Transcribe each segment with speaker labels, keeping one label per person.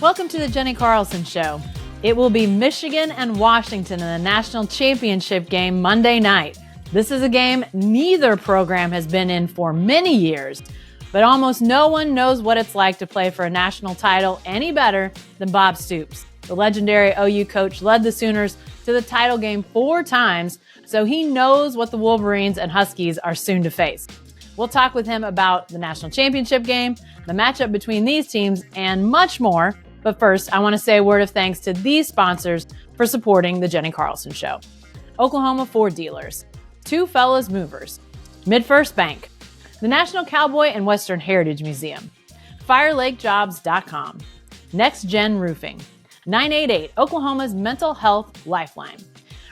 Speaker 1: Welcome to the Jenni Carlson Show. It will be Michigan and Washington in the national championship game Monday night. This is a game neither program has been in for many years, but almost no one knows what it's like to play for a national title any better than Bob Stoops. The legendary OU coach led the Sooners to the title game 4 times, so he knows what the Wolverines and Huskies are soon to face. We'll talk with him about the national championship game, the matchup between these teams, and much more. But first, I want to say a word of thanks to these sponsors for supporting the Jenni Carlson Show. Oklahoma Ford Dealers, Two Fellas Movers, MidFirst Bank, the National Cowboy and Western Heritage Museum, FireLakeJobs.com, Next Gen Roofing, 988, Oklahoma's mental health lifeline.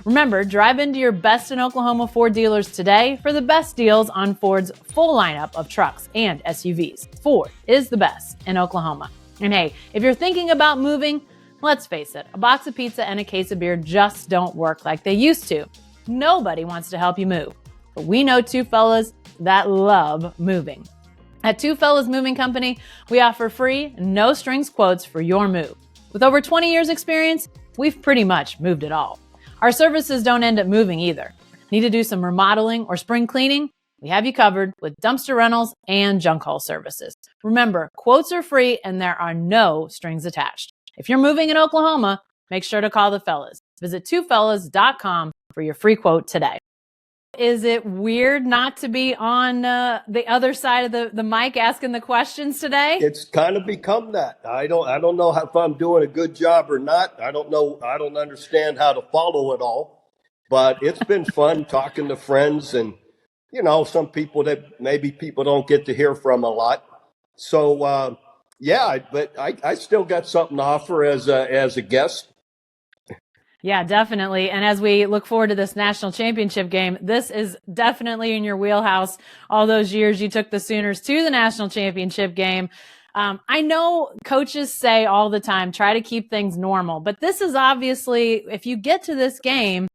Speaker 1: Remember, drive into your Best in Oklahoma Ford dealers today for the best deals on Ford's full lineup of trucks and SUVs. Ford is the best in Oklahoma. And hey, if you're thinking about moving, let's face it, a box of pizza and a case of beer just don't work like they used to. Nobody wants to help you move, but we know two fellas that love moving. At Two Fellas Moving Company, we offer free, no strings quotes for your move. With over 20 years experience, we've pretty much moved it all. Our services don't end up moving either. Need to do some remodeling or spring cleaning? We have you covered with dumpster rentals and junk haul services. Remember, quotes are free and there are no strings attached. If you're moving in Oklahoma, make sure to call the fellas. Visit twofellas.com for your free quote today. Is it weird not to be on the other side of the mic asking the questions today?
Speaker 2: It's kind of become that. I don't know if I'm doing a good job or not. I don't know. I don't understand how to follow it all. But it's been fun talking to friends and, some people that maybe people don't get to hear from a lot. So, but I still got something to offer as a guest.
Speaker 1: Yeah, definitely. And as we look forward to this national championship game, this is definitely in your wheelhouse. All those years you took the Sooners to the national championship game. I know coaches say all the time, try to keep things normal, but this is obviously, if you get to this game,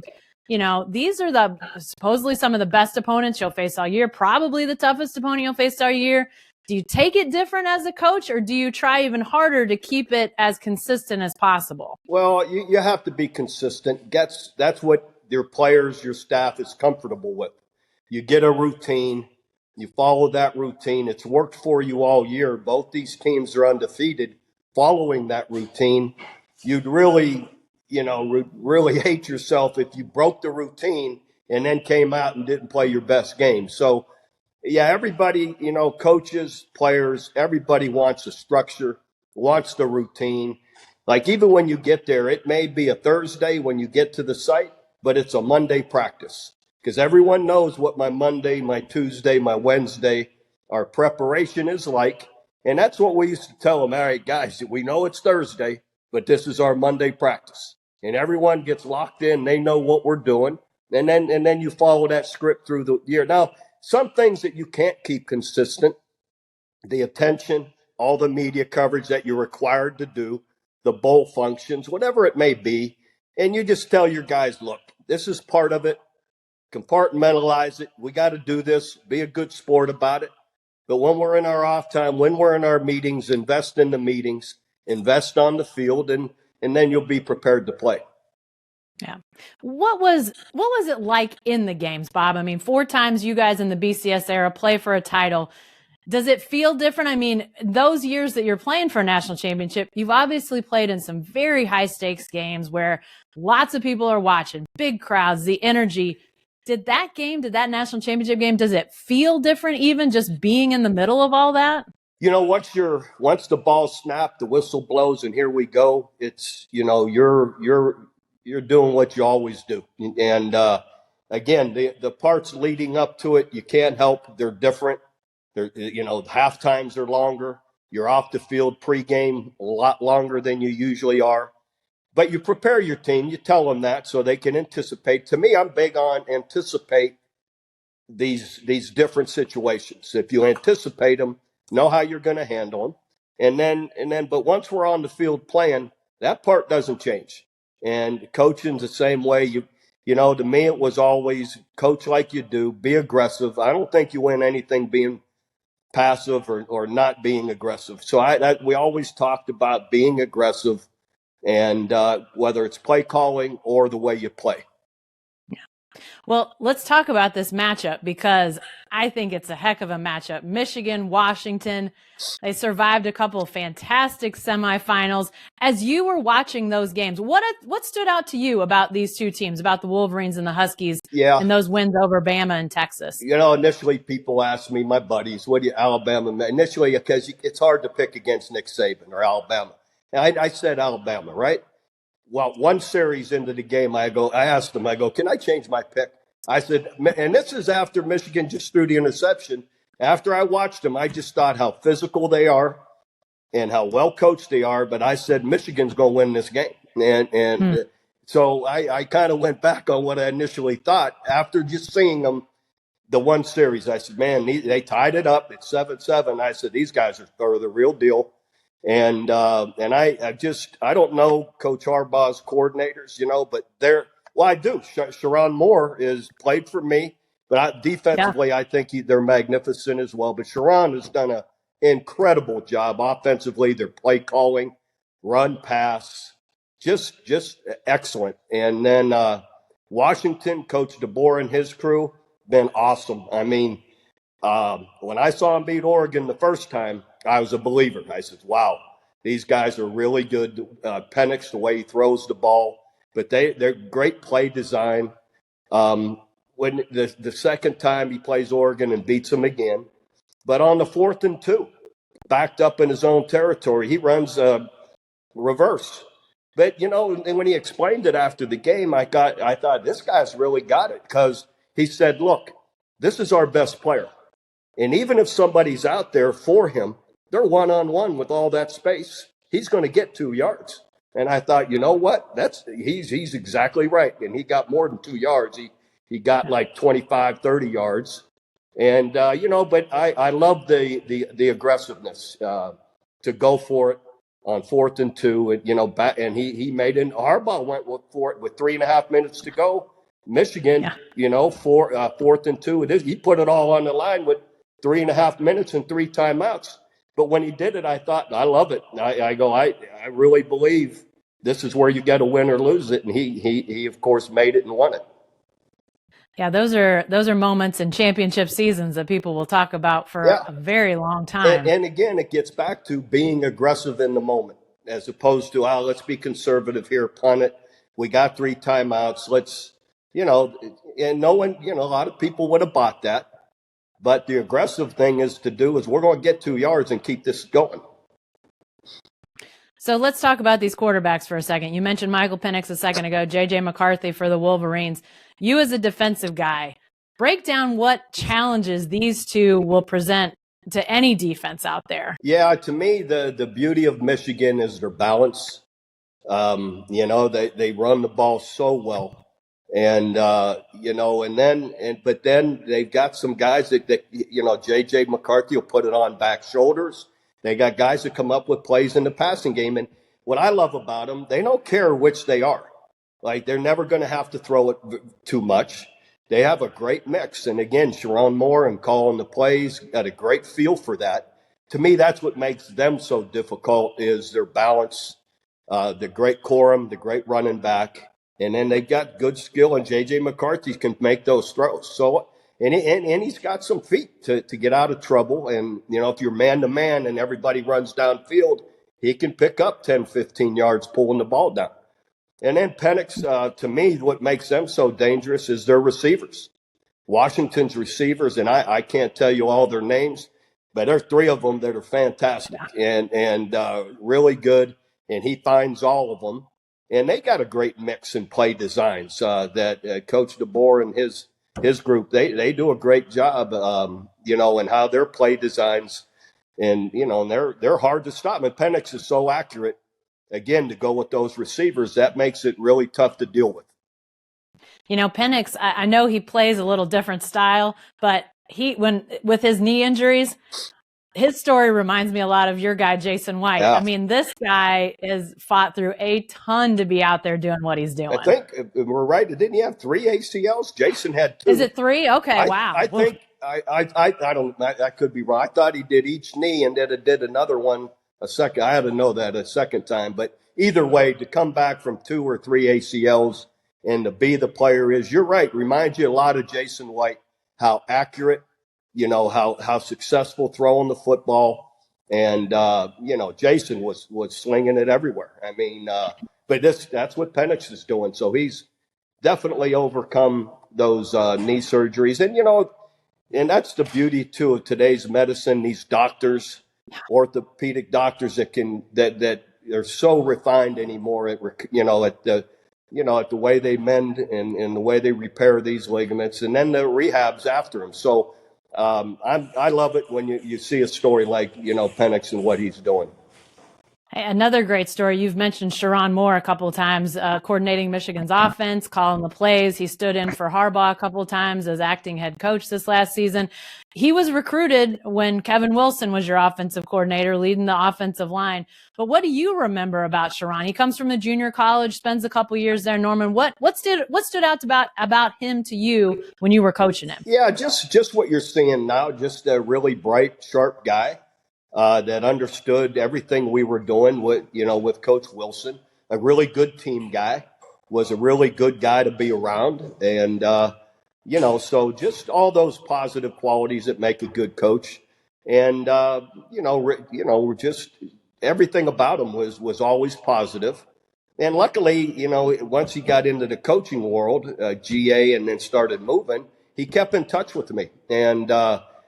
Speaker 1: these are supposedly some of the best opponents you'll face all year, probably the toughest opponent you'll face all year. Do you take it different as a coach, or do you try even harder to keep it as consistent as possible?
Speaker 2: Well, you have to be consistent. That's what your players, your staff is comfortable with. You get a routine. You follow that routine. It's worked for you all year. Both these teams are undefeated following that routine. You'd really hate yourself if you broke the routine and then came out and didn't play your best game. So, yeah, everybody, coaches, players, everybody wants a structure, wants the routine. Like even when you get there, it may be a Thursday when you get to the site, but it's a Monday practice because everyone knows what my Monday, my Tuesday, my Wednesday, our preparation is like. And that's what we used to tell them. All right, guys, we know it's Thursday, but this is our Monday practice. And everyone gets locked in. They know what we're doing. And then you follow that script through the year. Now, some things that you can't keep consistent, the attention, all the media coverage that you're required to do, the bowl functions, whatever it may be. And you just tell your guys, look, this is part of it. Compartmentalize it. We got to do this. Be a good sport about it. But when we're in our off time, when we're in our meetings, invest in the meetings, invest on the field, and then you'll be prepared to play.
Speaker 1: Yeah. What was it like in the games, Bob? I mean, 4 times you guys in the BCS era play for a title. Does it feel different? I mean, those years that you're playing for a national championship, you've obviously played in some very high stakes games where lots of people are watching, big crowds, the energy. Did that national championship game, does it feel different even just being in the middle of all that?
Speaker 2: Once the ball snapped, the whistle blows, and here we go. It's you're doing what you always do. And again, the parts leading up to it, you can't help. They're different. Half times are longer. You're off the field pregame a lot longer than you usually are. But you prepare your team. You tell them that so they can anticipate. To me, I'm big on anticipate these different situations. If you anticipate them, know how you're going to handle them. But once we're on the field playing, that part doesn't change. And coaching's the same way. To me, it was always coach like you do, be aggressive. I don't think you win anything being passive or not being aggressive. So we always talked about being aggressive, and whether it's play calling or the way you play.
Speaker 1: Well, let's talk about this matchup because I think it's a heck of a matchup. Michigan, Washington, they survived a couple of fantastic semifinals. As you were watching those games, what stood out to you about these two teams, about the Wolverines and the Huskies, and those wins over Bama and Texas?
Speaker 2: Initially people asked me, my buddies, what do you, Alabama? Initially, because it's hard to pick against Nick Saban or Alabama. And I said Alabama, right? Well, one series into the game, I asked them, can I change my pick? I said, and this is after Michigan just threw the interception. After I watched them, I just thought how physical they are and how well coached they are. But I said, Michigan's going to win this game. And so I kind of went back on what I initially thought after just seeing them the one series. I said, man, they tied it up. It's 7-7. I said, these guys are the real deal. And I don't know Coach Harbaugh's coordinators, but I do. Shirron Moore is played for me, but defensively, I think they're magnificent as well. But Shirron has done an incredible job offensively. Their play calling, run, pass, just excellent. And then Washington, Coach DeBoer and his crew, been awesome. I mean, when I saw him beat Oregon the first time, I was a believer. I said, wow, these guys are really good. Penix, the way he throws the ball, but they're great play design. When the second time he plays Oregon and beats them again, but on the 4th and 2, backed up in his own territory, he runs reverse. But, and when he explained it after the game, I thought this guy's really got it, because he said, look, this is our best player. And even if somebody's out there for him, they're one-on-one with all that space. He's going to get 2 yards. And I thought, you know what? He's exactly right. And he got more than 2 yards. He got like 25, 30 yards. And, but I love the aggressiveness to go for it on 4th and 2. And, and he made it. Harbaugh went for it with 3.5 minutes to go. Michigan, 4th and 2. He put it all on the line with 3.5 minutes and 3 timeouts. But when he did it, I thought, I love it. I really believe this is where you got to win or lose it. And he of course made it and won it.
Speaker 1: Yeah, those are moments in championship seasons that people will talk about for a very long time.
Speaker 2: And again, it gets back to being aggressive in the moment, as opposed to, let's be conservative here, punt it. We got 3 timeouts. Let's, and no one, a lot of people would have bought that. But the aggressive thing is we're going to get 2 yards and keep this going.
Speaker 1: So let's talk about these quarterbacks for a second. You mentioned Michael Penix a second ago, J.J. McCarthy for the Wolverines. You as a defensive guy, break down what challenges these two will present to any defense out there.
Speaker 2: Yeah, to me, the beauty of Michigan is their balance. They run the ball so well. And, but then they've got some guys that J.J. McCarthy will put it on back shoulders. They got guys that come up with plays in the passing game. And what I love about them, they don't care which they are. Like, they're never going to have to throw it too much. They have a great mix. And again, Sherrone Moore and calling the plays, got a great feel for that. To me, that's what makes them so difficult, is their balance, the great quorum, the great running back. And then they got good skill, and J.J. McCarthy can make those throws. So, and he's got some feet to get out of trouble. And, if you're man-to-man and everybody runs downfield, he can pick up 10, 15 yards pulling the ball down. And then Penix, to me, what makes them so dangerous is their receivers. Washington's receivers, and I can't tell you all their names, but there's 3 of them that are fantastic and really good, and he finds all of them. And they got a great mix in play designs that Coach DeBoer and his group, they do a great job, in how their play designs, and and they're hard to stop. And Penix is so accurate. Again, to go with those receivers, that makes it really tough to deal with.
Speaker 1: Penix, I know he plays a little different style, but with his knee injuries, his story reminds me a lot of your guy, Jason White. Yeah. I mean, this guy has fought through a ton to be out there doing what he's doing.
Speaker 2: I think we're right. Didn't he have 3 ACLs? Jason had 2.
Speaker 1: Is it 3? Okay, wow.
Speaker 2: I think I could be wrong. I thought he did each knee and then did another one a second. I had to know that a second time. But either way, to come back from 2 or 3 ACLs and to be the player is, you're right. Reminds you a lot of Jason White, how accurate, how successful throwing the football. And, Jason was slinging it everywhere. I mean, but that's what Penix is doing. So he's definitely overcome those knee surgeries. And that's the beauty too of today's medicine. These doctors, orthopedic doctors that are so refined anymore at the way they mend and the way they repair these ligaments, and then the rehabs after them. So I love it when you see a story like Penix and what he's doing.
Speaker 1: Hey, another great story. You've mentioned Shirron Moore a couple of times, coordinating Michigan's offense, calling the plays. He stood in for Harbaugh a couple of times as acting head coach this last season. He was recruited when Kevin Wilson was your offensive coordinator, leading the offensive line. But what do you remember about Shirron? He comes from the junior college, spends a couple of years there. Norman, what stood out about him to you when you were coaching him?
Speaker 2: Yeah, just what you're seeing now. Just a really bright, sharp guy. That understood everything we were doing with Coach Wilson. A really good team guy, was a really good guy to be around. And, so just all those positive qualities that make a good coach. And, we're just everything about him was always positive. And luckily, once he got into the coaching world, GA, and then started moving, he kept in touch with me. And,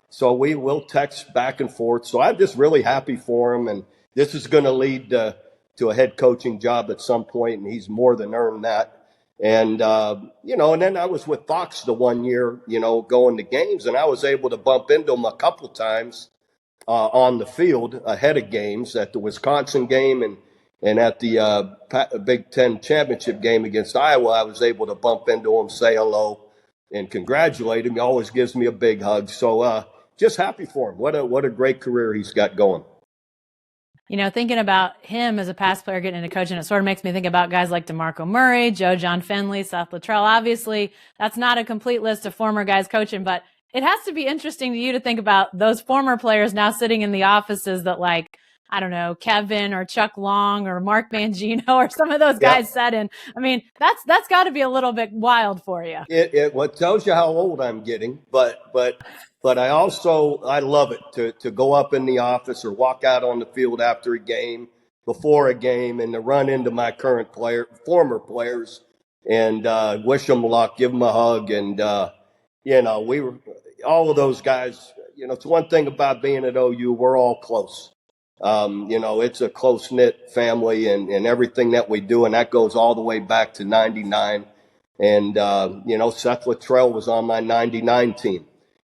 Speaker 2: so we will text back and forth. So I'm just really happy for him. And this is going to lead to a head coaching job at some point, and he's more than earned that. And, and then I was with Fox the one year, going to games, and I was able to bump into him a couple times on the field ahead of games at the Wisconsin game and at the Big Ten championship game against Iowa. I was able to bump into him, say hello, and congratulate him. He always gives me a big hug. So, just happy for him. What a great career he's got going.
Speaker 1: Thinking about him as a past player getting into coaching, it sort of makes me think about guys like DeMarco Murray, John Finley, Seth Luttrell. Obviously, that's not a complete list of former guys coaching, but it has to be interesting to you to think about those former players now sitting in the offices that, like, I don't know, Kevin or Chuck Long or Mark Mangino or some of those guys sat in. I mean, that's got to be a little bit wild for you.
Speaker 2: What tells you how old I'm getting, but I love it to go up in the office or walk out on the field after a game, before a game, and to run into my former players and wish them luck, give them a hug. And, we were all of those guys. It's one thing about being at OU, we're all close. It's a close-knit family and everything that we do, and that goes all the way back to 99. And, Seth Luttrell was on my 99 team.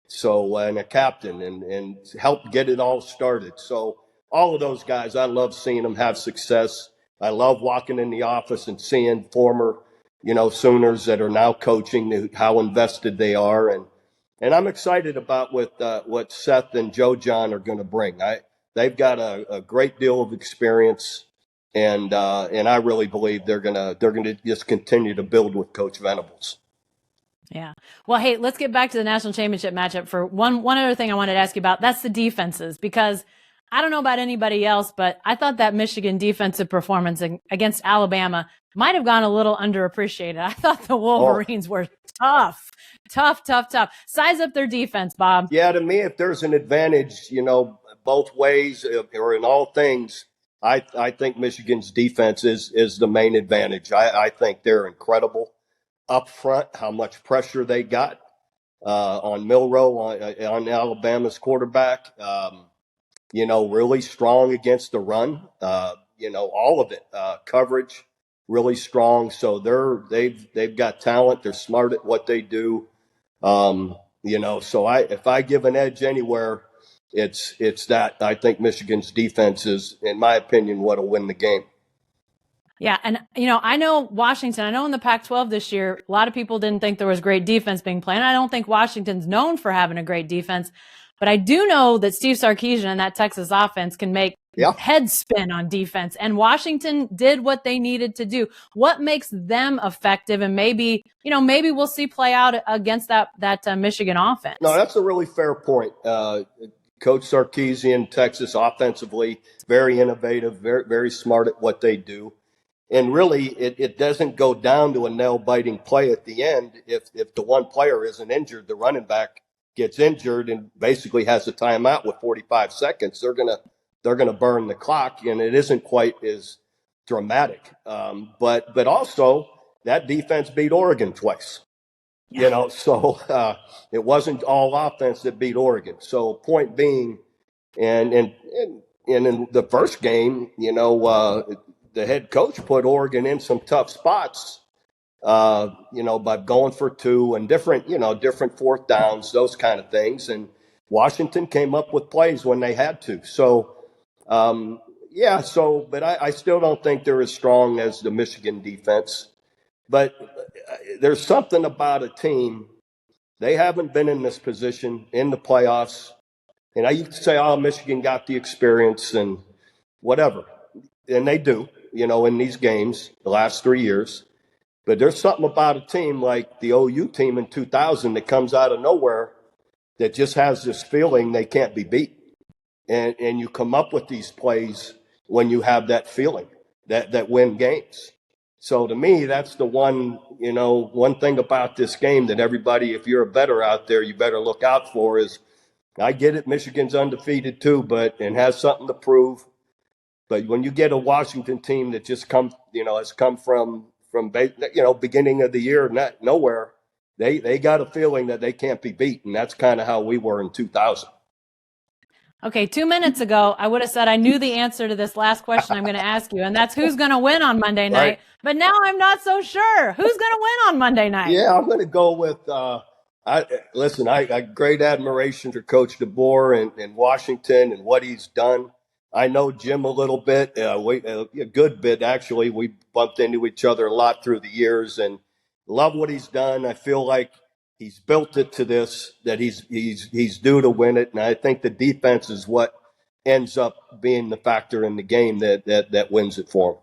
Speaker 2: So, and a captain and helped get it all started. So all of those guys, I love seeing them have success. I love walking in the office and seeing former, Sooners that are now coaching, how invested they are. And I'm excited about what Seth and Joe John are going to bring. They've got a great deal of experience, and I really believe they're gonna just continue to build with Coach Venables.
Speaker 1: Yeah. Well, hey, let's get back to the national championship matchup for one other thing I wanted to ask you about. That's the defenses, because I don't know about anybody else, but I thought that Michigan defensive performance against Alabama might have gone a little underappreciated. I thought the Wolverines were tough. Size up their defense, Bob.
Speaker 2: Yeah, to me, if there's an advantage, both ways or in all things, I think Michigan's defense is the main advantage. I think they're incredible up front, how much pressure they got on Milroe, on Alabama's quarterback. Really strong against the run. All of it. Coverage, really strong. So they've got talent. They're smart at what they do. So if I give an edge anywhere, it's that. I think Michigan's defense is, in my opinion, what'll win the game.
Speaker 1: Yeah. And, I know Washington, I know in the Pac-12 this year, a lot of people didn't think there was great defense being played. And I don't think Washington's known for having a great defense. But I do know that Steve Sarkisian and that Texas offense can make head spin on defense. And Washington did what they needed to do. What makes them effective? And maybe we'll see play out against that Michigan offense.
Speaker 2: No, that's a really fair point. Coach Sarkisian, Texas offensively, very innovative, very, very smart at what they do. And really, it doesn't go down to a nail-biting play at the end. If the one player isn't injured, the running back gets injured and basically has a timeout with 45 seconds. They're gonna burn the clock, and it isn't quite as dramatic. But also that defense beat Oregon twice.
Speaker 1: Yeah.
Speaker 2: So it wasn't all offense that beat Oregon. So point being, and in the first game, the head coach put Oregon in some tough spots, by going for two and different fourth downs, those kind of things. And Washington came up with plays when they had to. So, but I still don't think they're as strong as the Michigan defense. But there's something about a team. They haven't been in this position in the playoffs. And I used to say, Michigan got the experience and whatever. And they do, in these games the last 3 years. But there's something about a team like the OU team in 2000 that comes out of nowhere that just has this feeling they can't be beat. And you come up with these plays when you have that feeling that win games. So to me, that's the one thing about this game that everybody, if you're a bettor out there, you better look out for is, I get it, Michigan's undefeated too, and has something to prove. But when you get a Washington team that just has come from beginning of the year, nowhere, they got a feeling that they can't be beat. And that's kind of how we were in 2000.
Speaker 1: Okay, 2 minutes ago, I would have said I knew the answer to this last question I'm going to ask you, and that's who's going to win on Monday night. Right. But now I'm not so sure. Who's going to win on Monday night?
Speaker 2: Yeah, I'm going to go with I got great admiration for Coach DeBoer and Washington and what he's done. I know Jim a little bit, a good bit, actually. We bumped into each other a lot through the years and love what he's done. I feel like he's built it to this, that he's due to win it. And I think the defense is what ends up being the factor in the game that wins it for him.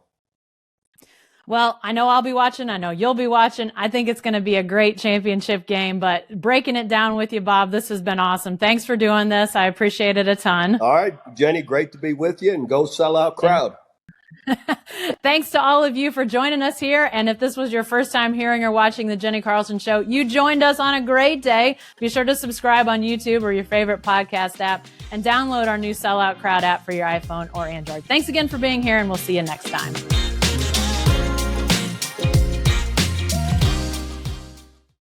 Speaker 1: Well, I know I'll be watching. I know you'll be watching. I think it's going to be a great championship game, but breaking it down with you, Bob, this has been awesome. Thanks for doing this. I appreciate it a ton.
Speaker 2: All right, Jenny, great to be with you, and go sell out crowd.
Speaker 1: Thanks to all of you for joining us here. And if this was your first time hearing or watching the Jenni Carlson Show, you joined us on a great day. Be sure to subscribe on YouTube or your favorite podcast app and download our new Sellout Crowd app for your iPhone or Android. Thanks again for being here, and we'll see you next time.